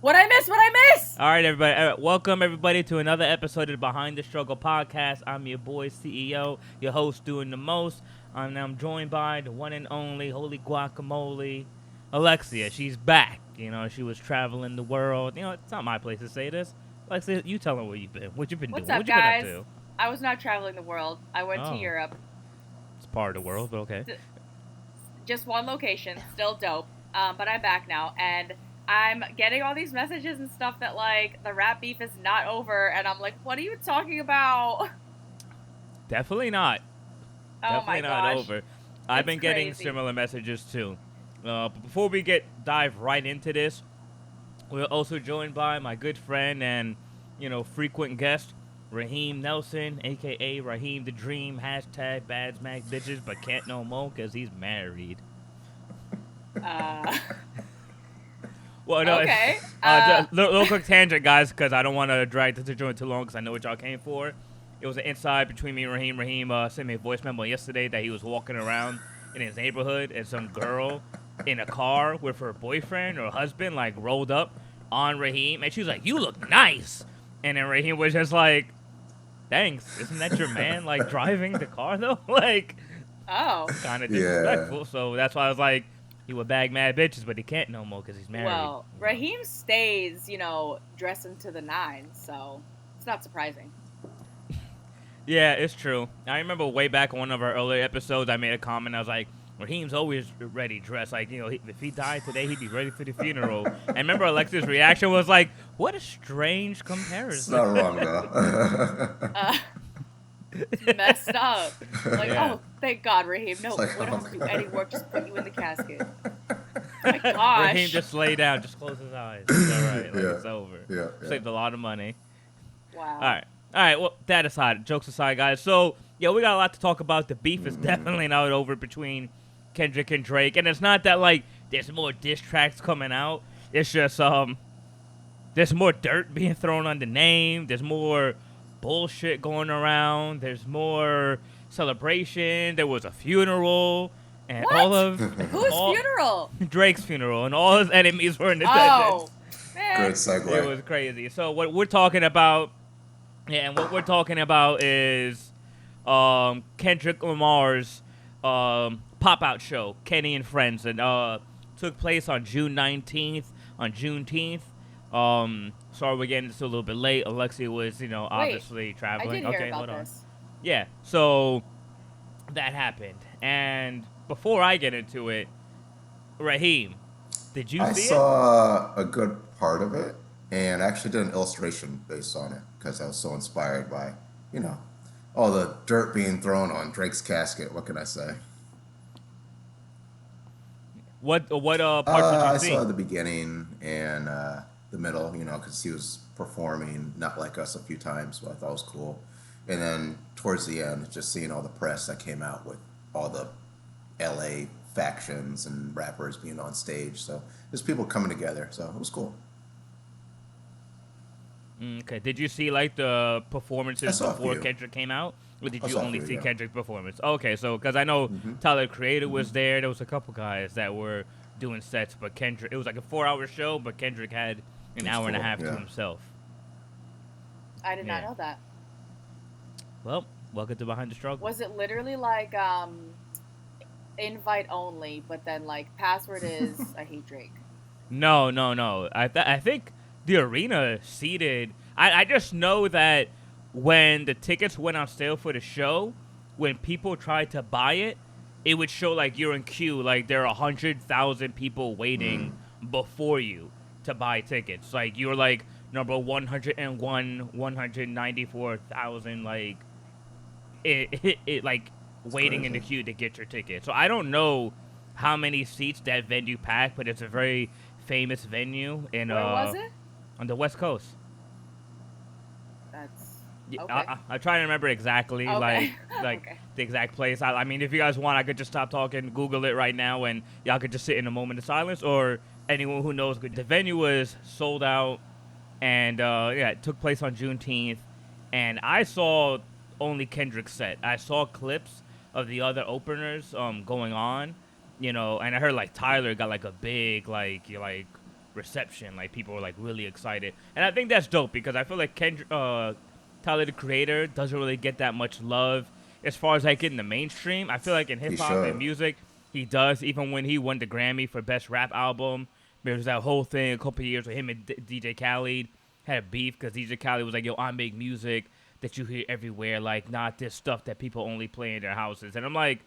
What I miss? All right, everybody. Welcome, everybody, to another episode of the Behind the Struggle podcast. I'm your boy, CEO, your host, doing the most. And I'm joined by the one and only Holy Guacamole, Alexia. She's back. You know, she was traveling the world. You know, it's not my place to say this. Alexia, you tell them where you've been. What you've been What's doing. up, What you been up guys? to? I was not traveling the world. I went to Oh, Europe. it's part of the world, but okay. Just one location. Still dope. But I'm back now, and I'm getting all these messages and stuff that, like, the rap beef is not over, and I'm like, what are you talking about? Definitely not. Oh my Definitely not gosh. over. I've been getting crazy. similar messages too. But before we dive right into this, we're also joined by my good friend and frequent guest, Raheem Nelson, aka Raheem the Dream. Hashtag bad smack bitches, but can't no more because he's married. Well, no, Okay. little quick tangent, guys, because I don't want to drag this joint too long because I know what y'all came for. It was an inside between me and Raheem. Raheem sent me a voice memo yesterday that he was walking around in his neighborhood and some girl in a car with her boyfriend or husband, like, rolled up on Raheem. And she was like, "You look nice." And then Raheem was just like, "Thanks. Isn't that your man, like, driving the car, though?" Like, Oh. kind of disrespectful. So that's why I was like, he would bag mad bitches, but he can't no more because he's married. Well, Raheem stays, dressing to the nines, so it's not surprising. Yeah, it's true. I remember way back on one of our earlier episodes, I made a comment. I was like, Raheem's always ready dressed. Like, if he died today, he'd be ready for the funeral. And remember Alexia's reaction was like, what a strange comparison. It's not wrong, though. It's messed up. Like, Yeah. oh, thank God, Raheem. No, It's like, we don't oh have to my do any God. work. Just put you in the casket. Oh my gosh. Raheem just lay down, just close his eyes. It's all right. Like, Yeah. it's over. Yeah. Saved a lot of money. Wow. All right, well, that aside, jokes aside, guys. So, yeah, we got a lot to talk about. The beef is definitely not over between Kendrick and Drake. And it's not that, like, there's more diss tracks coming out. It's just, there's more dirt being thrown on the name. There's more bullshit going around. There's more celebration. There was a funeral. And What? all of... Whose funeral? Drake's funeral. And all his enemies were in attendance. Oh, man. Good It segue. was crazy. So what we're talking about, is Kendrick Lamar's pop-out show, Kenny and Friends, and took place on June 19th, on Juneteenth. Sorry we're getting this a little bit late. Alexia was, obviously I traveling. did hear Okay, about hold on. this. Yeah, so that happened. And before I get into it, Raheem, did you I see it? saw a good part of it, and I actually did an illustration based on it because I was so inspired by, all the dirt being thrown on Drake's casket. What can I say? What parts I did you see? saw the beginning and the middle, because he was performing Not Like Us a few times, what I thought was cool. And then towards the end, just seeing all the press that came out with all the LA factions and rappers being on stage. So there's people coming together. So it was cool. Okay. Did you see, like, the I performances saw a before few. Kendrick came out? Or did I you saw a only few, see yeah. Kendrick's performance? Okay, so, because I know Tyler, the Creator, was there. There was a couple guys that were doing sets, but Kendrick, it was like a 4-hour show, but Kendrick had an That's hour and a cool, half to yeah. himself. I did not Yeah. know that. Well, welcome to Behind the Struggle. Was it literally like invite only, but then like password is I hate Drake? No. I think the arena seated. I just know that when the tickets went on sale for the show, when people tried to buy it, it would show like you're in queue, like there are 100,000 people waiting before you to buy tickets. Like you're like number 101, 194,000, like it like waiting in the queue to get your ticket. So I don't know how many seats that venue packed, but it's a very famous venue in Where was it? on the West Coast. That's Yeah, okay. I try to remember exactly, Okay. like Okay. the exact place. I mean, if you guys want, I could just stop talking, Google it right now, and y'all could just sit in a moment of silence. Or anyone who knows, the venue was sold out, and yeah, it took place on Juneteenth. And I saw only Kendrick's set. I saw clips of the other openers going on, and I heard like Tyler got like a big like reception. Like people were like really excited, and I think that's dope because I feel like Tyler the Creator doesn't really get that much love as far as like in the mainstream. I feel like in He hip hop should. and music, he does. Even when he won the Grammy for Best Rap Album, there was that whole thing a couple of years with him and DJ Khaled had a beef because DJ Khaled was like, "Yo, I make music that you hear everywhere, like not this stuff that people only play in their houses." And I'm like,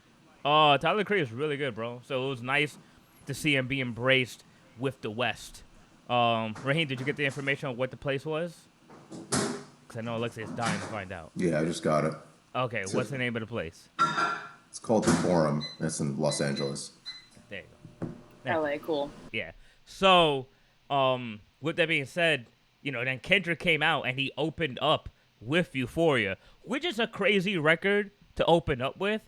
"Oh, Tyler the Creator is really good, bro." So it was nice to see him be embraced with the West. Raheem, did you get the information on what the place was? Because I know Alexia is dying to find out. Yeah, I just got it. Okay, what's the name of the place? It's called the Forum. It's in Los Angeles. There you go. Now, LA, cool. yeah. So, with that being said, then Kendrick came out and he opened up with Euphoria, which is a crazy record to open up with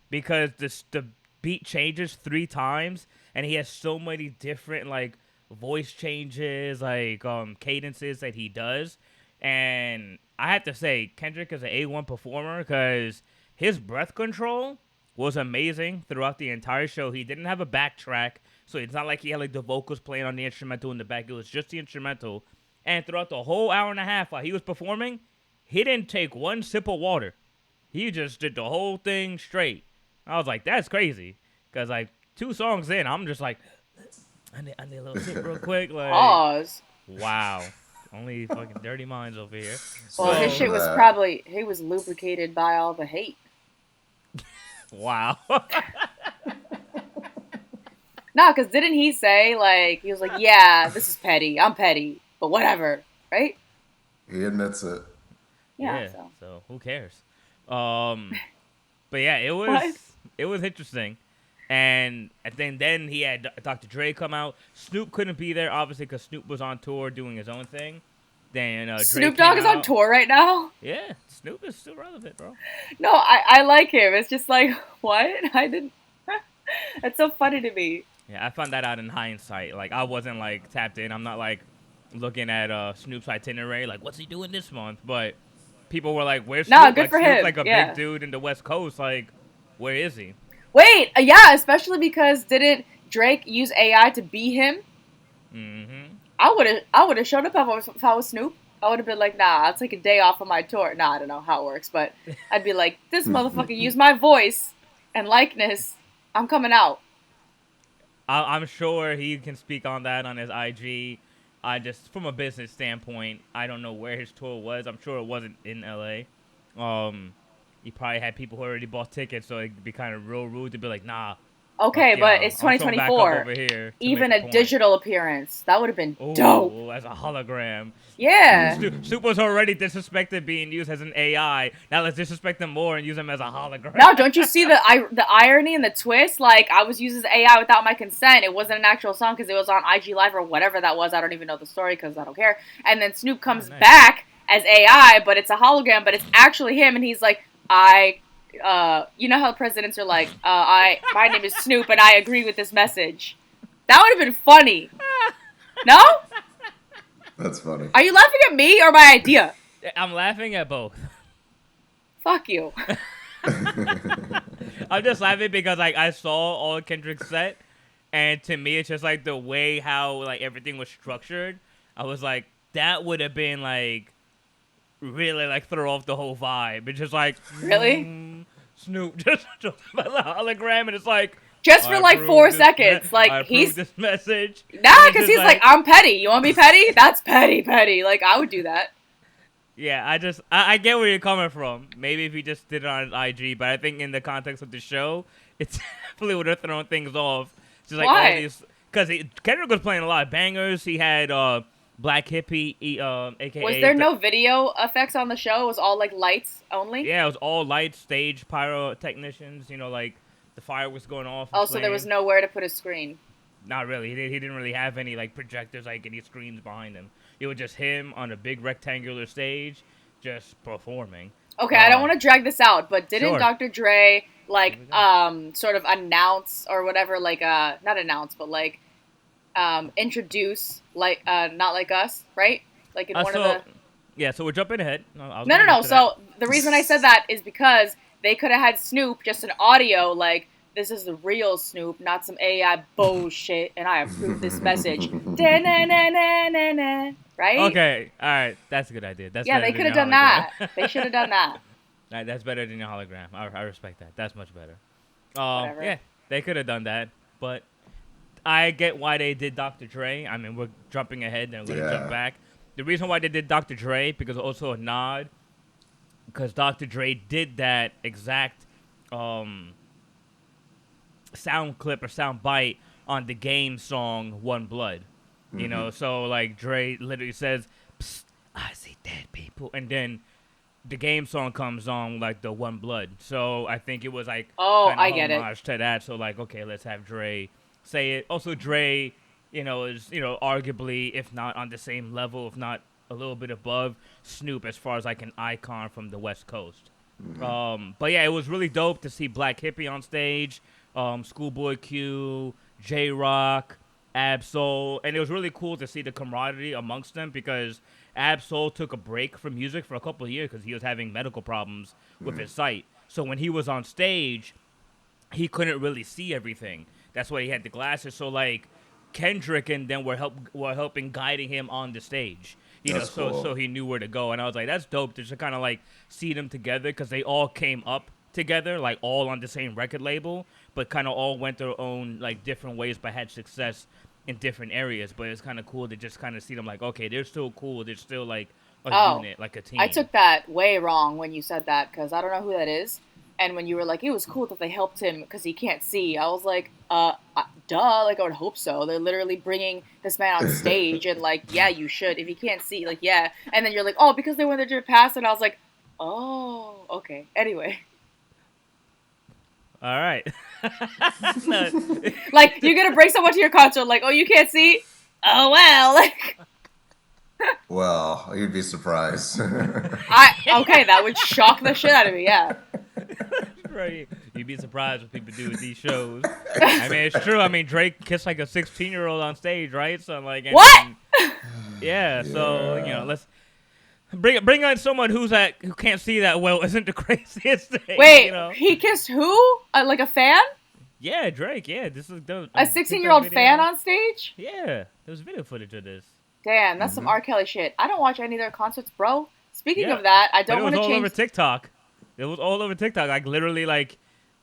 because the beat changes 3 times and he has so many different like voice changes, like cadences that he does. And I have to say, Kendrick is an A1 performer because his breath control was amazing throughout the entire show. He didn't have a backtrack, so it's not like he had like the vocals playing on the instrumental in the back. It was just the instrumental. And throughout the whole hour and a half while he was performing, he didn't take one sip of water. He just did the whole thing straight. I was like, that's crazy. Because like 2 songs in, I'm just like, I need a little sip real quick. Like, Pause. wow. Only fucking dirty minds over here. Well, So, his shit was probably, he was lubricated by all the hate. Wow. No, because didn't he say, like, he was like, yeah, this is petty. I'm petty. But whatever. Right? He admits it. Yeah. So who cares? But yeah, it was interesting. And then he had Dr. Dre come out. Snoop couldn't be there, obviously, because Snoop was on tour doing his own thing. Then Dre Snoop Dogg is came on out. tour right now? Yeah, Snoop is still relevant, bro. No, I like him. It's just like, what? I didn't. It's so funny to me. Yeah, I found that out in hindsight. Like, I wasn't, like, tapped in. I'm not, like, looking at Snoop's itinerary, like, what's he doing this month? But people were like, where's Snoop? No, good like, for Snoop's him. like a Yeah. big dude in the West Coast. Like, where is he? Wait, yeah, especially because didn't Drake use AI to be him? Mm-hmm. I would have showed up if I was Snoop. I would have been like, nah, I'll take a day off of my tour. Nah, I don't know how it works, but I'd be like, this motherfucker used my voice and likeness. I'm coming out. I'm sure he can speak on that on his IG. I just, from a business standpoint, I don't know where his tour was. I'm sure it wasn't in LA. He probably had people who already bought tickets, so it'd be kind of real rude to be like, nah. Okay, but it's I'm showing back up 2024. over here to Even make a point. digital appearance. That would have been Ooh, dope. as a hologram. Yeah. Snoop was already disrespected being used as an AI. Now let's disrespect him more and use him as a hologram. No, don't you see the irony and the twist? Like, I was used as AI without my consent. It wasn't an actual song because it was on IG Live or whatever that was. I don't even know the story because I don't care. And then Snoop comes back as AI, but it's a hologram, but it's actually him. And he's like, you know how presidents are like, my name is Snoop and I agree with this message. That would have been funny. No? That's funny. Are you laughing at me or my idea? I'm laughing at both. Fuck you. I'm just laughing because like I saw all of Kendrick's set, and to me it's just like the way how like everything was structured. I was like, that would have been like really like throw off the whole vibe. It's just like Really? Snoop just the hologram, and it's like Just for like 4 seconds. Like I he's this message. nah, because he's like, I'm petty. You want me petty? That's petty. Like I would do that. Yeah, I get where you're coming from. Maybe if he just did it on his IG, but I think in the context of the show, it definitely would have thrown things off. Just like Why? all these, because Kendrick was playing a lot of bangers. He had Black Hippie, aka. Was there no video effects on the show? It was all like lights only? Yeah, it was all light stage pyrotechnicians. You know, like the fireworks going off. Oh, so there was nowhere to put a screen. Not really. He didn't really have any like projectors, like any screens behind him. It was just him on a big rectangular stage, just performing. Okay, I don't want to drag this out, but didn't Sure. Dr. Dre like sort of announce or whatever, like not announce, but like introduce like Not Like Us, right? Like in one of the Yeah, so we're jumping ahead. No. So the reason I said that is because they could have had Snoop just an audio like this is the real Snoop, not some AI bullshit, and I approve this message. Da-na-na-na-na-na. Right? Okay, all right, that's a good idea. That's Yeah, better they than could have your done hologram. that. They should have done that. That's better than your hologram. I respect that. That's much better. Whatever. Yeah, they could have done that, but I get why they did Dr. Dre. I mean, we're jumping ahead and we're gonna jump back. The reason why they did Dr. Dre because also a nod, because Dr. Dre did that exact sound clip or sound bite on the game song One Blood. You know, so like Dre literally says, "Psst, I see dead people," and then the game song comes on like the One Blood. So I think it was like I get it. homage to that. So like, okay, let's have Dre say it. Also, Dre, is arguably, if not on the same level, if not a little bit above Snoop as far as like an icon from the West Coast. But yeah, it was really dope to see Black Hippie on stage, Schoolboy Q, J Rock, Ab-Soul, and it was really cool to see the camaraderie amongst them because Ab-Soul took a break from music for a couple of years because he was having medical problems with his sight. So when he was on stage, he couldn't really see everything. That's why he had the glasses. So like Kendrick and them were helping guiding him on the stage. So he knew where to go. And I was like, that's dope to just kind of like see them together because they all came up together, like all on the same record label, but kind of all went their own like different ways, but had success in different areas. But it's kind of cool to just kind of see them like, okay, they're still cool. They're still like a unit, like a team. I took that way wrong when you said that because I don't know who that is. And when you were like, it was cool that they helped him because he can't see, I was like, duh, like I would hope so. They're literally bringing this man on stage and like, yeah, you should. If he can't see, like, yeah. And then you're like, oh, because they went there to pass, and I was like, oh, okay. Anyway. All right. Like, you're going to bring someone to your concert, like, oh, you can't see? Oh, well. Like, well, you'd be surprised. Okay, that would shock the shit out of me, yeah. Right. You'd be surprised what people do with these shows. I mean, it's true. I mean, Drake kissed like a 16-year-old on stage, right? So I'm like, what? Yeah. So let's bring on someone who can't see that well. Isn't the craziest thing? Wait, he kissed who? Like a fan? Yeah, Drake. Yeah, this is a 16-year-old fan on stage. Yeah, there's video footage of this. Damn, that's some R. Kelly shit. I don't watch any of their concerts, bro. Speaking of that, I don't want to change. It was all over TikTok. It was all over TikTok. Like, literally, like,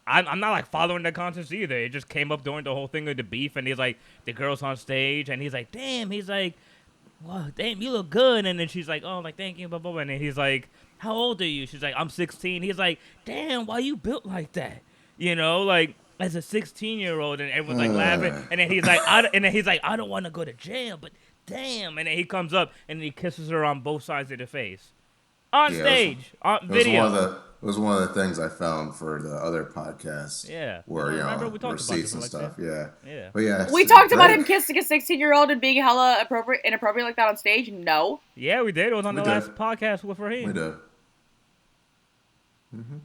I'm not, like, following the concerts either. It just came up during the whole thing of the beef, and he's like, the girl's on stage, and he's like, damn. He's like, whoa, damn, you look good. And then she's like, oh, like, thank you, blah, blah, blah. And then he's like, how old are you? She's like, I'm 16. He's like, damn, why you built like that? Like, as a 16-year-old, and everyone's, like, laughing. And then he's like, I don't want to go to jail, but damn. And then he comes up, and he kisses her on both sides of the face. On stage, on video. It was one of the things I found for the other podcasts. Yeah. Where, we talked receipts about and stuff. Yeah. But yeah. We talked about him kissing a 16-year-old and being hella inappropriate like that on stage. No. Yeah, we did. It was on the last podcast with Raheem. We did.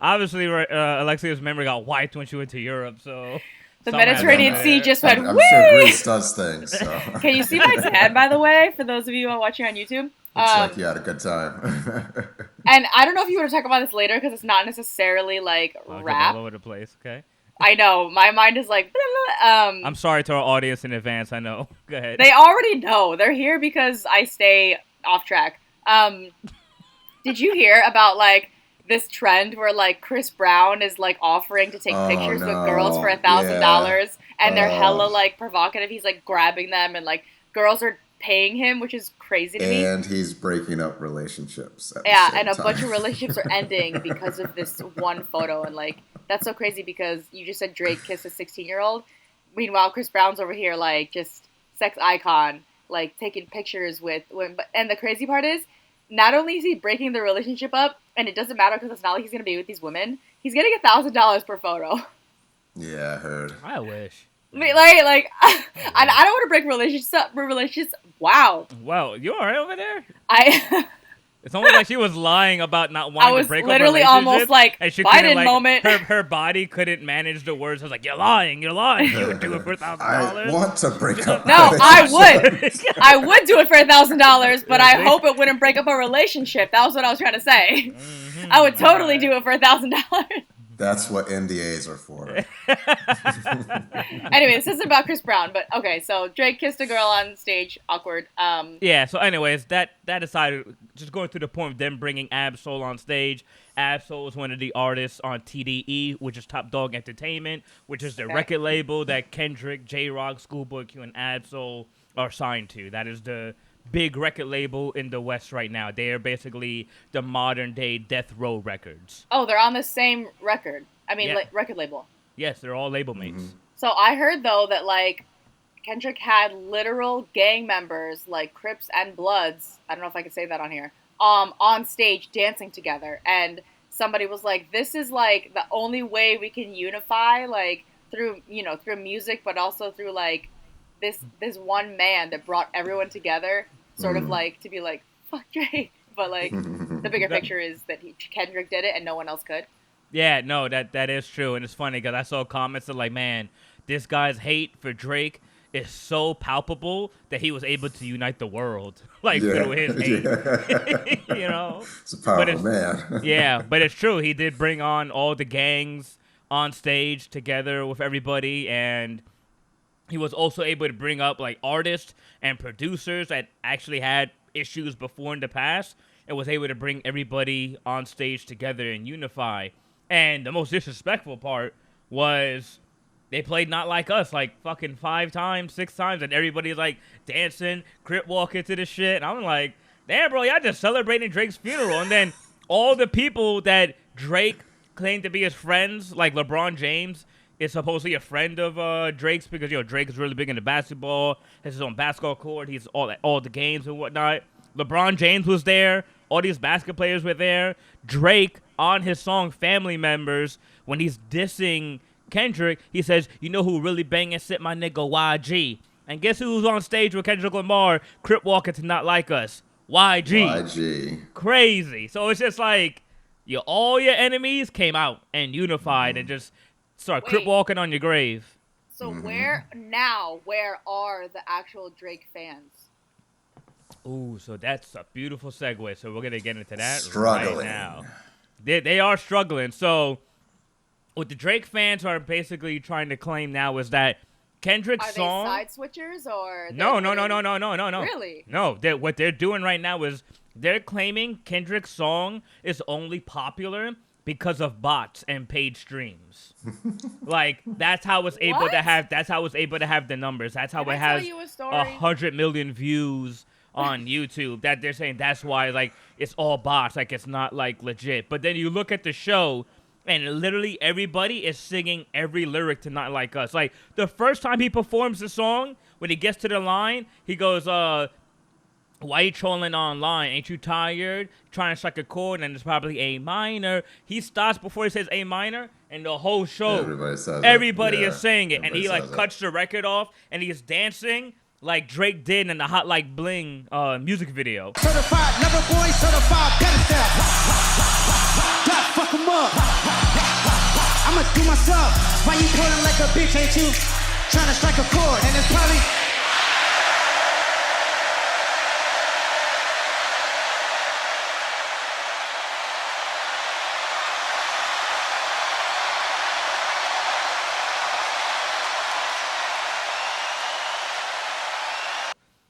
Obviously, Alexia's memory got wiped when she went to Europe, so... The Mediterranean Sea just went, I'm sure Greece does things, so... Can you see my tan, by the way, for those of you who are watching on YouTube? Looks like you had a good time. And I don't know if you want to talk about this later, because it's not necessarily, like, rap. All over the place, okay? I know. My mind is like... I'm sorry to our audience in advance, I know. Go ahead. They already know. They're here because I stay off track. Did you hear about, like, this trend where, like, Chris Brown is, like, offering to take pictures with girls for $1,000, and they're hella, like, provocative. He's, like, grabbing them, and, like, girls are paying him, which is crazy to me. And he's breaking up relationships. And a bunch of relationships are ending because of this one photo. And, like, that's so crazy because you just said Drake kissed a 16-year-old. Meanwhile, Chris Brown's over here, like, just sex icon, like, taking pictures with women. And the crazy part is, not only is he breaking the relationship up, and it doesn't matter because it's not like he's going to be with these women, he's getting $1,000 per photo. Yeah, I heard. I wish. I mean, like, I don't want to break relationships. Wow. Wow, you all right over there? It's almost like she was lying about not wanting to break up a relationship. I was literally almost like, Biden moment. Her body couldn't manage the words. I was like, you're lying. You would do it for $1,000. I want to break up. No, I would. I would do it for $1,000, but I hope it wouldn't break up a relationship. That was what I was trying to say. I would totally do it for $1,000. That's what NDAs are for. Anyway, this isn't about Chris Brown, but okay. So Drake kissed a girl on stage. Awkward. Yeah, so anyways, that aside, just going through the point of them bringing Ab-Soul on stage. Ab-Soul is one of the artists on TDE, which is Top Dog Entertainment, which is the record label that Kendrick, J-Rock, Schoolboy Q, and Ab-Soul are signed to. That is the big record label in the West right now. They are basically the modern-day Death Row Records. Oh, they're on the same record. I mean, record label. Yes, they're all label mates. Mm-hmm. So I heard, though, that, like, Kendrick had literal gang members, like Crips and Bloods, I don't know if I could say that on here, on stage dancing together. And somebody was like, this is, like, the only way we can unify, like, through music, but also through, like, this one man that brought everyone together, sort of, like, to be like, fuck Drake. But, like, the bigger picture is that Kendrick did it and no one else could. Yeah, no, that is true. And it's funny because I saw comments that, like, man, this guy's hate for Drake is so palpable that he was able to unite the world, like, through his hate. You know? It's a powerful man. Yeah, but it's true. He did bring on all the gangs on stage together with everybody, and he was also able to bring up, like, artists and producers that actually had issues before in the past, and was able to bring everybody on stage together and unify. And the most disrespectful part was they played Not Like Us like fucking 5 times, 6 times, and everybody's like dancing, crip walking to the shit. And I'm like, damn, bro, y'all just celebrating Drake's funeral. And then all the people that Drake claimed to be his friends, like LeBron James is supposedly a friend of Drake's because, you know, Drake is really big into basketball, has his own basketball court, he's all the games and whatnot. LeBron James was there. All these basketball players were there. Drake, on his song Family Members, when he's dissing Kendrick, he says, you know who really banging sit my nigga YG. And guess who's on stage with Kendrick Lamar, crip walking to Not Like Us? YG. YG. Crazy. So it's just like, all your enemies came out and unified and just started crip walking on your grave. So where are the actual Drake fans? Ooh, so that's a beautiful segue. So we're going to get into that Struggling. right now. They are struggling. So what the Drake fans are basically trying to claim now is that Kendrick's song... Are they side switchers or... No. Really? No, what they're doing right now is they're claiming Kendrick's song is only popular because of bots and paid streams. Like, that's how it's able to have... That's how it's able to have the numbers. That's how it has 100 million views on YouTube. That they're saying that's why, like, it's all bots. Like, it's not, like, legit. But then you look at the show... And literally everybody is singing every lyric to Not Like Us. Like, the first time he performs the song, when he gets to the line, he goes, why you trolling online? Ain't you tired? Trying to strike a chord, and it's probably A minor. He stops before he says A minor, and the whole show, everybody is saying it. And he, like, cuts the record off, and he's dancing like Drake did in the Hot Like Bling music video. Certified lover boy, certified pedestal. God, fuck him up. I'ma do myself. Why you pulling like a bitch, ain't you? Trying to strike a chord, and it's probably...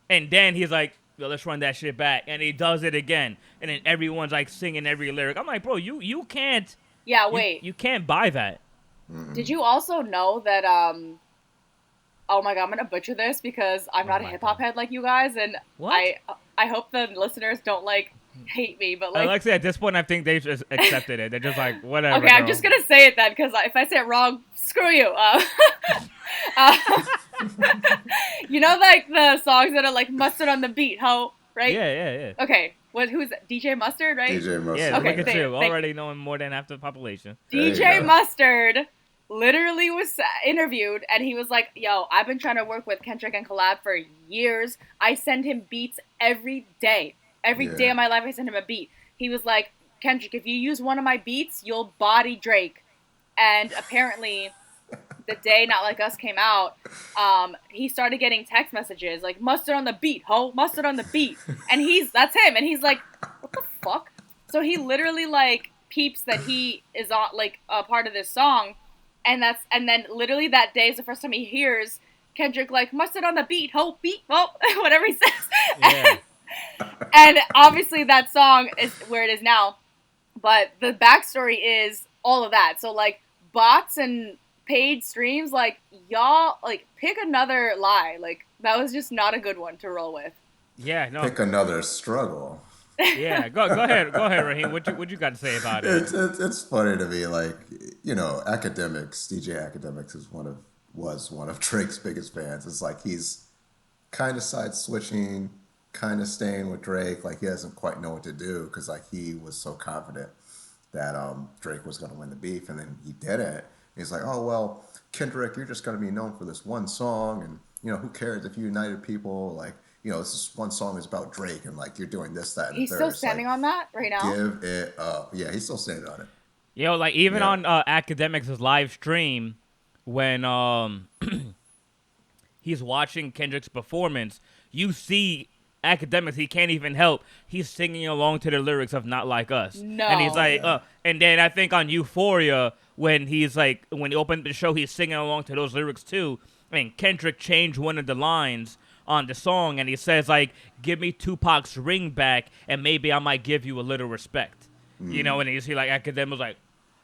And then he's like, yo, let's run that shit back. And he does it again. And then everyone's like singing every lyric. I'm like, bro, you can't. Yeah, wait. You can't buy that. Did you also know that, oh my god, I'm going to butcher this because I'm not a hip-hop head like you guys. And I hope the listeners don't, like, hate me. But, like, Alexia, at this point, I think they've just accepted it. They're just like, whatever. Okay, I'm just going to say it then because if I say it wrong, screw you. You know, like, the songs that are, like, Mustard on the Beat, ho, right? Yeah. Okay, who's that? DJ Mustard, right? DJ Mustard. Yeah, okay, look at you. Already knowing more than half the population. DJ Mustard literally was interviewed, and he was like, yo, I've been trying to work with Kendrick and collab for years. I send him beats every day. Every day of my life, I send him a beat. He was like, Kendrick, if you use one of my beats, you'll body Drake. And apparently... the day Not Like Us came out, he started getting text messages like, mustard on the beat, ho, mustard on the beat. And that's him. And he's like, what the fuck? So he literally, like, peeps that he is on like a part of this song, and then literally that day is the first time he hears Kendrick like mustard on the beat, hope beat, hope, whatever he says. Yeah. And obviously that song is where it is now. But the backstory is all of that. So like bots and paid streams, like y'all like pick another lie. Like that was just not a good one to roll with. Yeah, no. Pick another struggle. Yeah, go ahead, Raheem. What you got to say about it? It's funny to me, like, you know, Academics, DJ Academics was one of Drake's biggest fans. It's like he's kind of side switching, kind of staying with Drake. Like he doesn't quite know what to do because like he was so confident that Drake was going to win the beef, and then he didn't. He's like, oh well, Kendrick, you're just going to be known for this one song, and you know who cares if you united people, like. You know, this is one song is about Drake, and like you're doing this, that, and He's the third. still standing on that right now. Give it up. Yeah, he's still standing on it. Yo, like even on Academics' live stream, when he's watching Kendrick's performance, you see Academics. He can't even help. He's singing along to the lyrics of "Not Like Us." No. And he's like, and then I think on Euphoria, when he opened the show, he's singing along to those lyrics too. And Kendrick changed one of the lines on the song, and he says like, give me Tupac's ring back and maybe I might give you a little respect. You know, and you see like Academics like,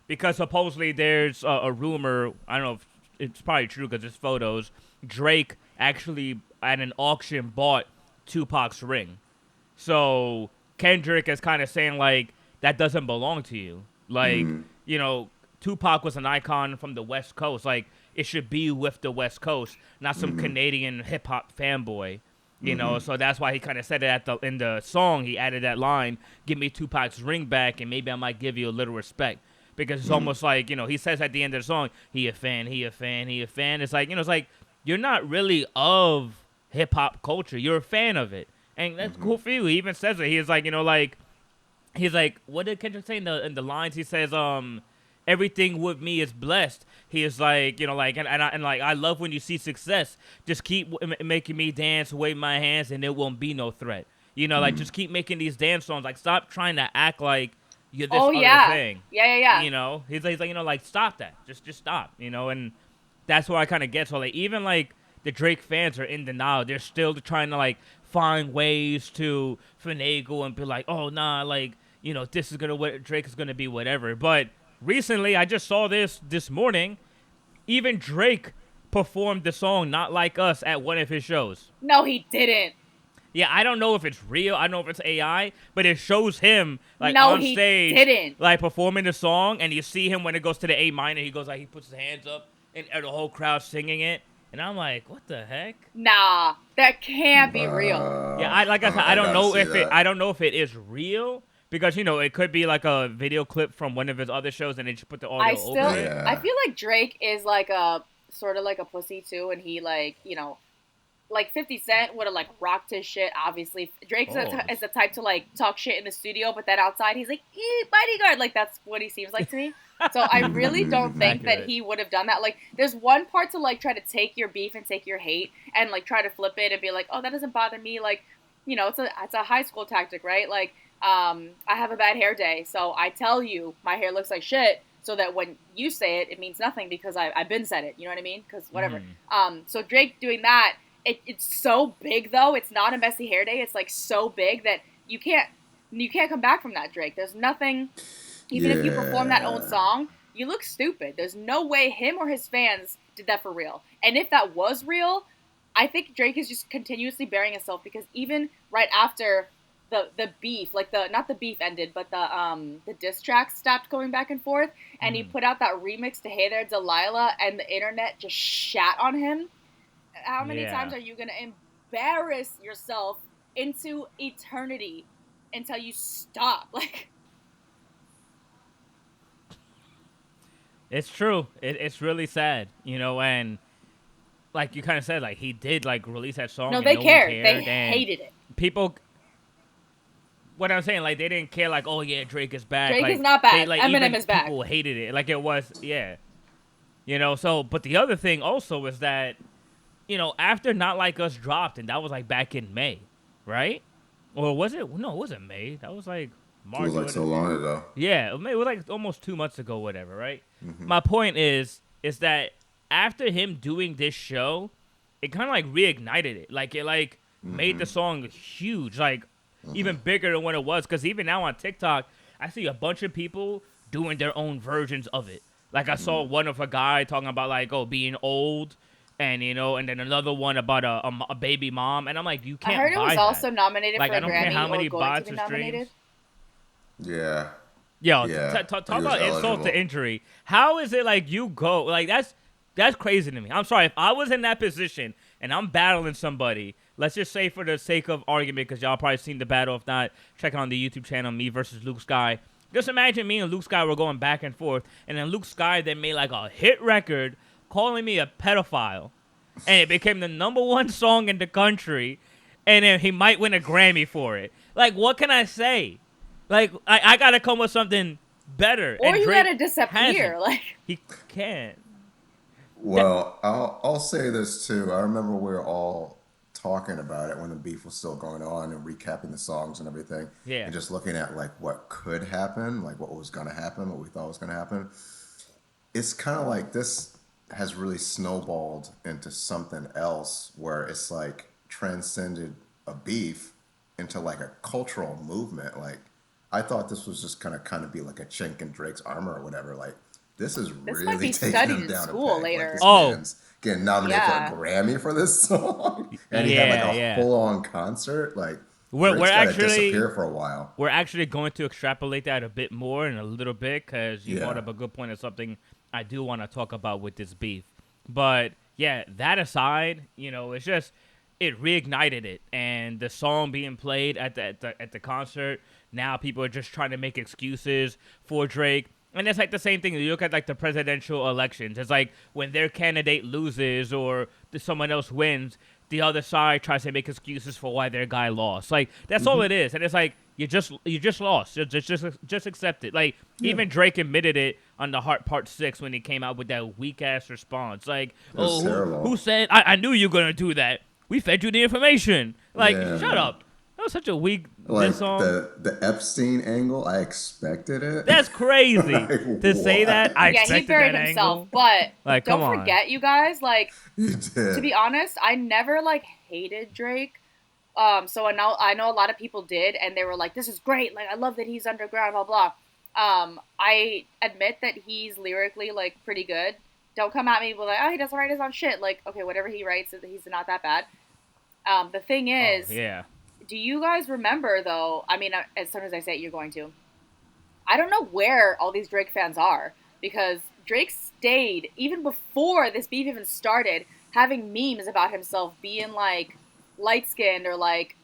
because supposedly there's a rumor, I don't know if it's probably true because it's photos, Drake actually at an auction bought Tupac's ring. So Kendrick is kind of saying like, that doesn't belong to you. Like, you know, Tupac was an icon from the West Coast. Like, it should be with the West Coast, not some Canadian hip hop fanboy, you know. So that's why he kind of said it in the song. He added that line, "Give me Tupac's ring back, and maybe I might give you a little respect." Because it's almost like, you know, he says at the end of the song, "He a fan, he a fan, he a fan." It's like, you know, it's like you're not really of hip hop culture. You're a fan of it, and that's cool for you. He even says it. He's like, you know, like he's like, what did Kendrick say in the lines? He says, everything with me is blessed. He is like, you know, like, and like, I love when you see success. Just keep making me dance, wave my hands, and it won't be no threat. You know, like, just keep making these dance songs. Like, stop trying to act like you're this other thing. Yeah. You know, he's like, you know, like, stop that. Just stop. You know, and that's where I kind of get. So, like, even like the Drake fans are in denial. They're still trying to like find ways to finagle and be like, oh nah, like, you know, this is what Drake is gonna be, whatever. But recently, I just saw this morning. Even Drake performed the song "Not Like Us" at one of his shows. No, he didn't. Yeah, I don't know if it's real. I don't know if it's AI, but it shows him like No, on he stage, didn't. like performing the song, and you see him when it goes to the A minor. He goes like, he puts his hands up, and the whole crowd singing it. And I'm like, what the heck? Nah, that can't be real. Yeah, I said, I don't know if it is real. Because, you know, it could be like a video clip from one of his other shows and they just put the audio over it. I feel like Drake is like a, sort of like a pussy too. And he like, you know, like 50 Cent would have like rocked his shit, obviously. Drake is the type to like talk shit in the studio, but then outside he's like, bodyguard. Like that's what he seems like to me. So I really don't think that he would have done that. Like there's one part to like try to take your beef and take your hate and like try to flip it and be like, oh, that doesn't bother me. Like, you know, it's a high school tactic, right? Like, I have a bad hair day, so I tell you my hair looks like shit, so that when you say it, it means nothing because I've been said it. You know what I mean? Because whatever. So Drake doing that, it's so big though. It's not a messy hair day. It's like so big that you can't come back from that, Drake. There's nothing. Even if you perform that own song, you look stupid. There's no way him or his fans did that for real. And if that was real, I think Drake is just continuously burying himself because even right after the beef, like not the beef ended, but the diss tracks stopped going back and forth, and he put out that remix to Hey There Delilah, and the internet just shat on him. How many times are you gonna embarrass yourself into eternity until you stop? Like, it's true. It's really sad, you know, and like you kind of said, like he did like release that song. No, and they cared. They hated it. People. What I'm saying, like, they didn't care, like, oh, yeah, Drake is back. Drake like, is not back. Like, Eminem is back. People hated it. Like, it was, yeah. You know, so, but the other thing also is that, you know, after Not Like Us dropped, and that was, like, back in May, right? Or was it? No, it wasn't May. That was, like, Feels like so long ago. Yeah, it was like almost 2 months ago, whatever, right? My point is that after him doing this show, it kind of like reignited it. Like it like made the song huge, like even bigger than what it was. Because even now on TikTok, I see a bunch of people doing their own versions of it. Like I saw one of a guy talking about like being old, and and then another one about a baby mom, and I'm like, you can't. I heard it was buy also that. nominated Like for I a don't care Grammy how many or going to bots be or nominated. streams. Yeah. Yo, Yeah. talk about insult to injury. How is it like you go like that's crazy to me. I'm sorry if I was in that position and I'm battling somebody. Let's just say for the sake of argument, because y'all probably seen the battle. If not, check it on the YouTube channel. Me versus Luke Sky. Just imagine me and Luke Sky were going back and forth, and then Luke Sky then made like a hit record calling me a pedophile, and it became the #1 song in the country, and then he might win a Grammy for it. Like, what can I say? Like, I gotta come with something better. Or and you Drake gotta disappear. hasn't. Like He can't. Well, I'll say this too. I remember we were all talking about it when the beef was still going on and recapping the songs and everything. Yeah. And just looking at like what could happen, like what was gonna happen, what we thought was gonna happen. It's kind of like this has really snowballed into something else where it's like transcended a beef into like a cultural movement. Like I thought this was just gonna kind of be like a chink in Drake's armor or whatever. Like this is This really might be taking studied him in down school a peg. later. Like, this Oh. man's getting nominated Yeah. for a Grammy for this song, and he had like a Yeah. full-on concert. Like We're Drake's gotta actually- disappear for a while. We're actually going to extrapolate that a bit more in a little bit, because you Yeah. brought up a good point of something I do want to talk about with this beef. But yeah, that aside, it's just it reignited it, and the song being played at the concert. Now people are just trying to make excuses for Drake. And it's like the same thing. You look at like the presidential elections. It's like when their candidate loses or someone else wins, the other side tries to make excuses for why their guy lost. Like that's all it is. And it's like you just lost. Just accept it. Like even Drake admitted it on the Heart Part 6 when he came out with that weak ass response. Like, was terrible. who said I knew you were gonna do that? We fed you the information. Like, Yeah, shut man. up. That was such a weak Like diss song. the Epstein angle, I expected it. That's crazy Like, to say what? that. I yeah, he expected buried that himself. angle. But Like, don't come on. forget, you guys. Like You did. to be honest, I never like hated Drake. So I know a lot of people did, and they were like, "This is great! Like, I love that he's underground." Blah blah. I admit that he's lyrically like pretty good. Don't come at me with like, "Oh, he doesn't write his own shit." Like, okay, whatever he writes, he's not that bad. The thing is, Yeah. do you guys remember though? I mean, as soon as I say it, you're going to. I don't know where all these Drake fans are, because Drake stayed even before this beef even started having memes about himself being like light skinned or like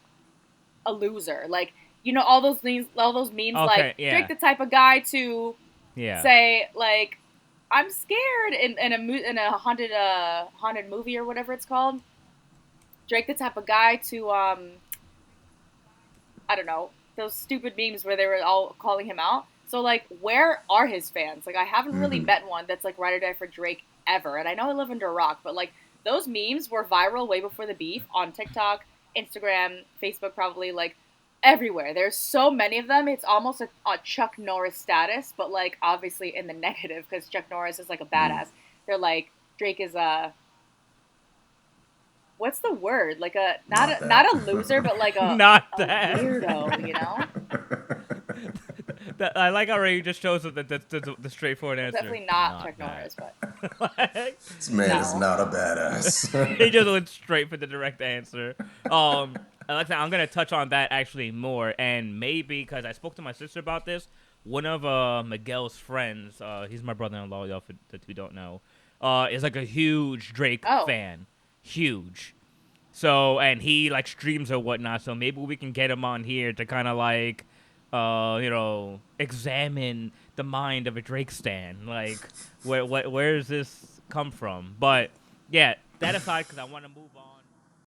a loser. Like, all those memes Okay, like yeah. Drake the type of guy to Yeah. say like I'm scared in a haunted movie or whatever it's called. Drake the type of guy to I don't know, those stupid memes where they were all calling him out. So like, where are his fans? Like, I haven't really met one that's like ride or die for Drake ever. And I know I live under a rock, but like those memes were viral way before the beef on TikTok, Instagram, Facebook, probably like everywhere. There's so many of them. It's almost a Chuck Norris status, but like obviously in the negative, because Chuck Norris is like a badass. They're like, Drake is what's the word? Like not a loser, but like a Not a that. weirdo. I like how you just chose the straightforward answer. Definitely not Chuck that. Norris, but This man is No. not a badass. He just went straight for the direct answer. Alexia, I'm gonna touch on that actually more, and maybe because I spoke to my sister about this. One of Miguel's friends, he's my brother-in-law, y'all who don't know, is like a huge Drake fan, huge. So, and he like streams or whatnot. So maybe we can get him on here to kind of like, examine the mind of a Drake stan. Like, where does this come from? But yeah, that aside, because I want to move on.